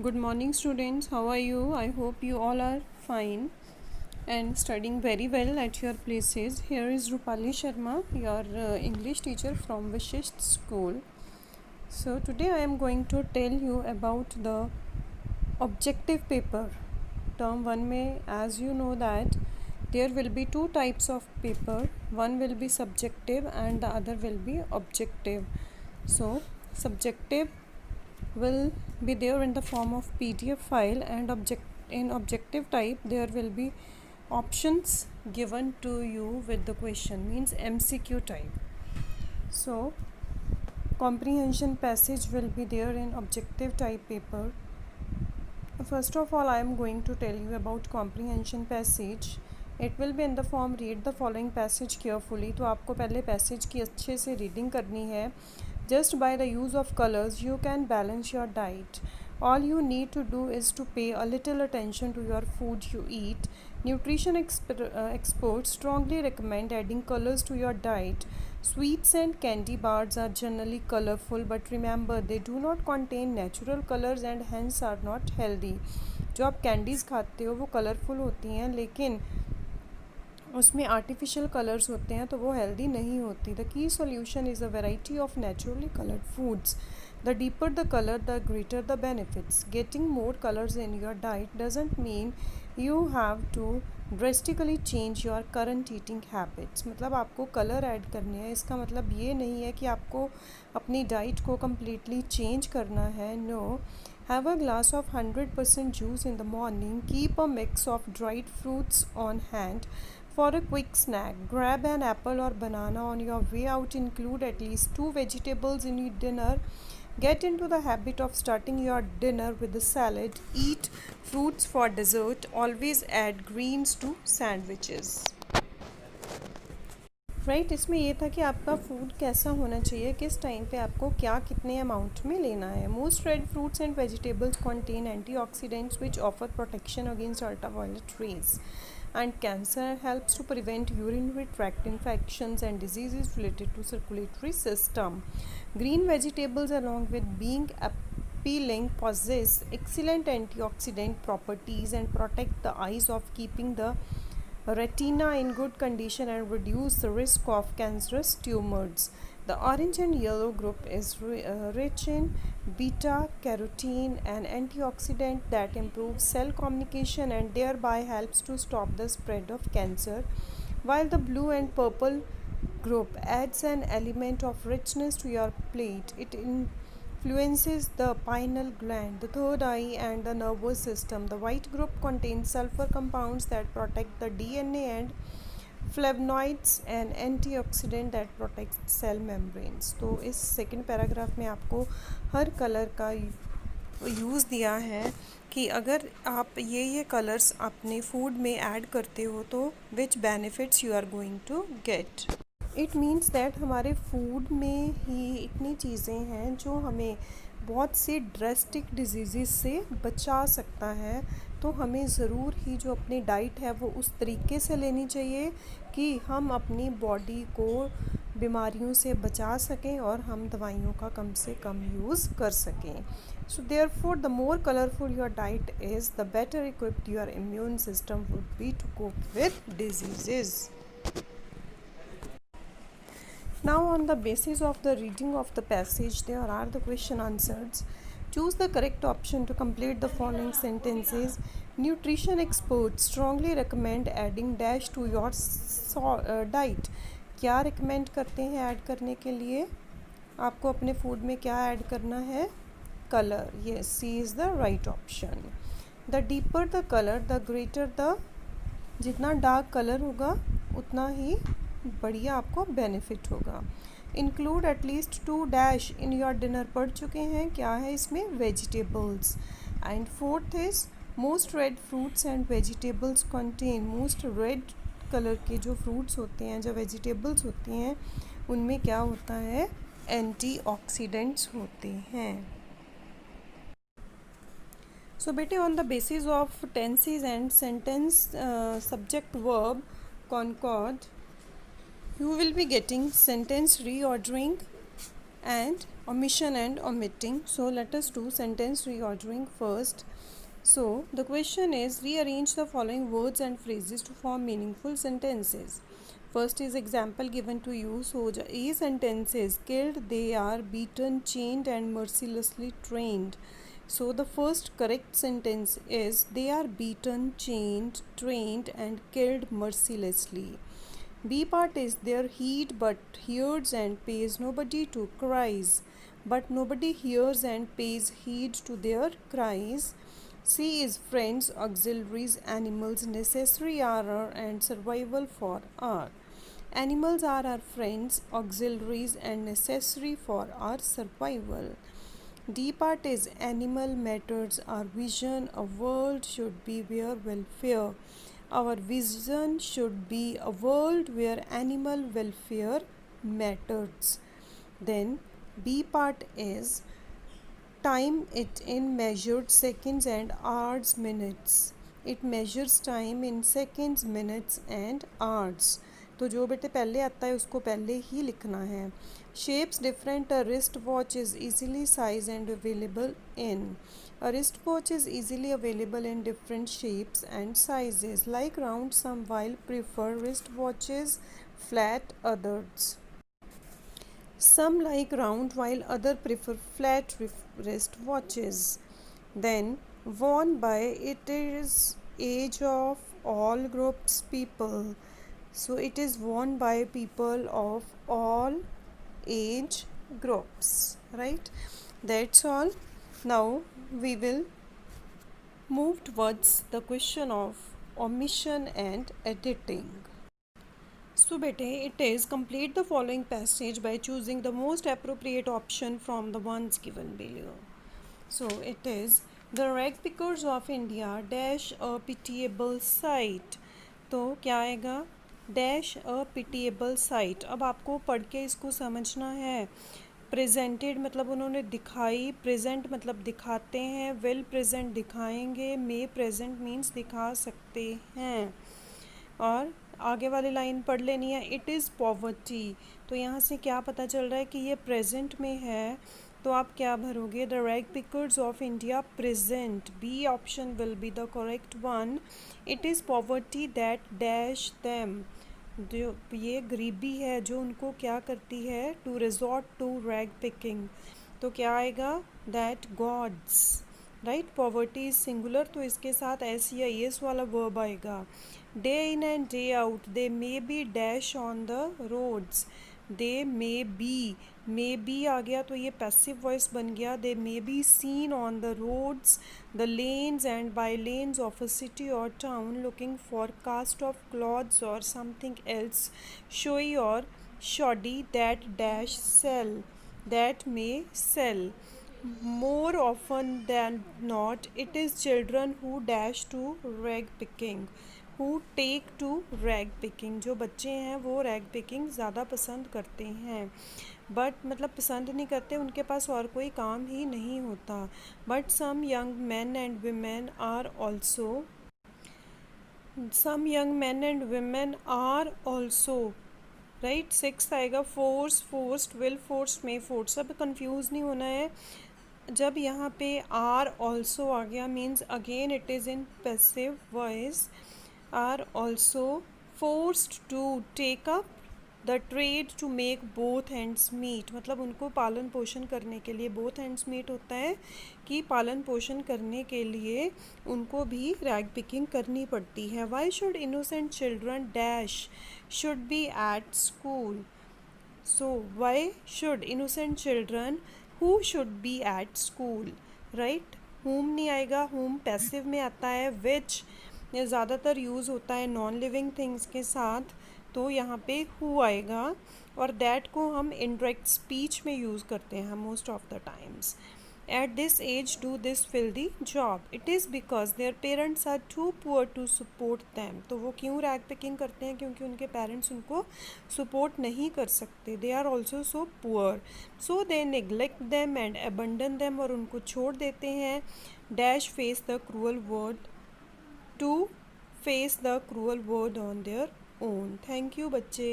Good morning, students. How are you? I hope you all are fine and studying very well at your places. Here is Rupali Sharma, your English teacher from Vishisht School. So, today I am going to tell you about the objective paper. Term 1 में, as you know that there will be two types of paper. One will be subjective and the other will be objective. So, subjective will be there in the form of PDF file, and in objective type there will be options given to you with the question, means MCQ type. So comprehension passage will be there in objective type paper. First of all, I am going to tell you about comprehension passage. It will be in the form read the following passage carefully. तो आपको पहले passage की अच्छे से reading करनी है. Just by the use of colors, you can balance your diet. All you need to do is to pay a little attention to your food you eat. Nutrition experts strongly recommend adding colors to your diet. Sweets and candy bars are generally colorful, but remember they do not contain natural colors and hence are not healthy. जो आप candies खाते हो वो colourful होती हैं, लेकिन उसमें artificial colours होते हैं तो वो हेल्दी नहीं होती. The key solution is a variety of naturally coloured foods. The deeper the colour the greater the benefits. Getting more colours in your diet doesn't mean you have to drastically change your current eating habits. मतलब आपको colour add करने हैं, इसका मतलब ये नहीं है कि आपको अपनी डाइट को कम्प्लीटली चेंज करना है. No. Have a glass of 100% juice in the morning. Keep a mix of dried fruits on hand. For a quick snack, grab an apple or banana on your way out. Include at least 2 vegetables in your dinner. Get into the habit of starting your dinner with a salad. Eat fruits for dessert. Always add greens to sandwiches. Right इसमें ये था कि आपका food कैसा होना चाहिए, किस time पे आपको क्या कितने अमाउंट में लेना है. Most red fruits and vegetables contain antioxidants which offer protection against ultraviolet rays and cancer. Helps to prevent urinary tract infections and diseases related to circulatory system. Green vegetables, along with being appealing, possess excellent antioxidant properties and protect the eyes of keeping the retina in good condition and reduce the risk of cancerous tumors. The orange and yellow group is rich in beta carotene, an antioxidant that improves cell communication and thereby helps to stop the spread of cancer, while the blue and purple group adds an element of richness to your plate. It influences the pineal gland, the third eye, and the nervous system. The white group contains sulfur compounds that protect the DNA and flavonoids, an antioxidant that protects cell membranes. तो इस second paragraph में आपको हर colour का use दिया है कि अगर आप ये कलर्स अपने फूड में ऐड करते हो तो which benefits you are going to get. It means that हमारे फूड में ही इतनी चीज़ें हैं जो हमें बहुत से ड्रेस्टिक डिजीज़ से बचा सकता है. तो हमें ज़रूर ही जो अपनी डाइट है वो उस तरीके से लेनी चाहिए कि हम अपनी बॉडी को बीमारियों से बचा सकें और हम दवाइयों का कम से कम यूज़ कर सकें. So therefore the more colourful your diet is, the better equipped your immune system would be to cope with diseases. Now, on the basis of the reading of the passage, there are the question answers. Choose the correct option to complete the following sentences. Nutrition experts strongly recommend adding dash to your diet. क्या recommend करते हैं add करने के लिए? आपको अपने food में क्या ऐड करना है? Color. Yes, C is the right option. The deeper the color, the greater the, जितना डार्क कलर होगा उतना ही बढ़िया आपको बेनिफिट होगा. Include at least 2 dash in your dinner पढ़ चुके हैं, क्या है इसमें? Vegetables. And fourth is most red fruits and vegetables contain. Most red colour के जो फ्रूट्स होते हैं, जो वेजिटेबल्स होती हैं, उनमें क्या होता है? एंटीऑक्सीडेंट्स होते हैं. सो बेटे, on the basis of tenses and sentence subject verb concord, you will be getting sentence reordering and omission and omitting. So let us do sentence reordering first. So the question is, rearrange the following words and phrases to form meaningful sentences. First is example given to you. So A sentence is, killed, they are beaten, chained and mercilessly trained. So the first correct sentence is, they are beaten, chained, trained and killed mercilessly. B part is, their heed but hears and pays nobody to cries, but nobody hears and pays heed to their cries. C is, friends, auxiliaries, animals, necessary are and survival for are. Animals are our friends, auxiliaries and necessary for our survival. D part is, animal matters our vision, a world should be where welfare. Our vision should be a world where animal welfare matters. Then B part is, time it in measured seconds and hours minutes. It measures time in seconds, minutes and hours. तो जो बेटे पहले आता है उसको पहले ही लिखना है. Shapes different. A wristwatch is easily sized and available in. A wristwatch is easily available in different shapes and sizes. Like round, some while prefer wristwatches, flat others. Some like round while others prefer flat wrist watches. Then worn by, it is age of all groups people. So it is worn by people of all age groups, right? That's all. Now we will move towards the question of omission and editing. So bete, it is, complete the following passage by choosing the most appropriate option from the ones given below. So it is, the rag pickers of India dash a pitiable sight. तो क्या आएगा, dash a pitiable site. अब आपको पढ़ के इसको समझना है. प्रेजेंटेड मतलब उन्होंने दिखाई, प्रेजेंट मतलब दिखाते हैं, वेल प्रेजेंट दिखाएंगे, मे प्रेजेंट मीन्स दिखा सकते हैं. और आगे वाली लाइन पढ़ लेनी है, इट इज़ पॉवर्टी. तो यहाँ से क्या पता चल रहा है कि ये प्रेजेंट में है, तो आप क्या भरोगे, the rag pickers of India present. B option will be the correct one. It is poverty that dash them. जो ये गरीबी है जो उनको क्या करती है, to resort to rag picking. तो क्या आएगा, that goads, right. Poverty is singular तो इसके साथ एस या एस वाला वर्ब आएगा. Day in and day out they may be dash on the roads. They may B आ गया तो ये पैसिव वॉइस बन गया. They may be seen on the roads, the lanes and by lanes of a city और town looking for cast off clothes और something else shoddy और shoddy that dash sell, that may sell. More often than not, it is children who dash to rag picking, who take to rag picking. जो बच्चे हैं वो rag picking ज़्यादा पसंद करते हैं. बट मतलब पसंद नहीं करते, उनके पास और कोई काम ही नहीं होता. But some young men and women are also, some young men and women are also, right. Six आएगा, force, forced, will forced, may force. अब कंफ्यूज नहीं होना है. जब यहाँ पे आर ऑल्सो आ गया means again it is in passive voice. Are also forced to take up the trade to make both hands meet. मतलब उनको पालन पोषण करने के लिए, बोथ हैंड्स मीट होता है कि पालन पोषण करने के लिए उनको भी रैग पिकिंग करनी पड़ती है. Why should innocent children dash should be at school. So why should innocent children who should be at school, right. हुम नहीं आएगा, हुम पैसिव में आता है. विच ये ज़्यादातर यूज़ होता है नॉन लिविंग थिंग्स के साथ, तो यहाँ पे हु आएगा. और दैट को हम इनडायरेक्ट स्पीच में यूज़ करते हैं most of the times. At this age do this fill the job. It is because their parents are too poor to support them. तो वो क्यों रैग पिकिंग करते हैं, क्योंकि उनके पेरेंट्स उनको सपोर्ट नहीं कर सकते. They are also so poor, so they neglect them and abandon them. और उनको छोड़ देते हैं. Dash face the cruel word, to face the cruel word on their own. Thank you बच्चे.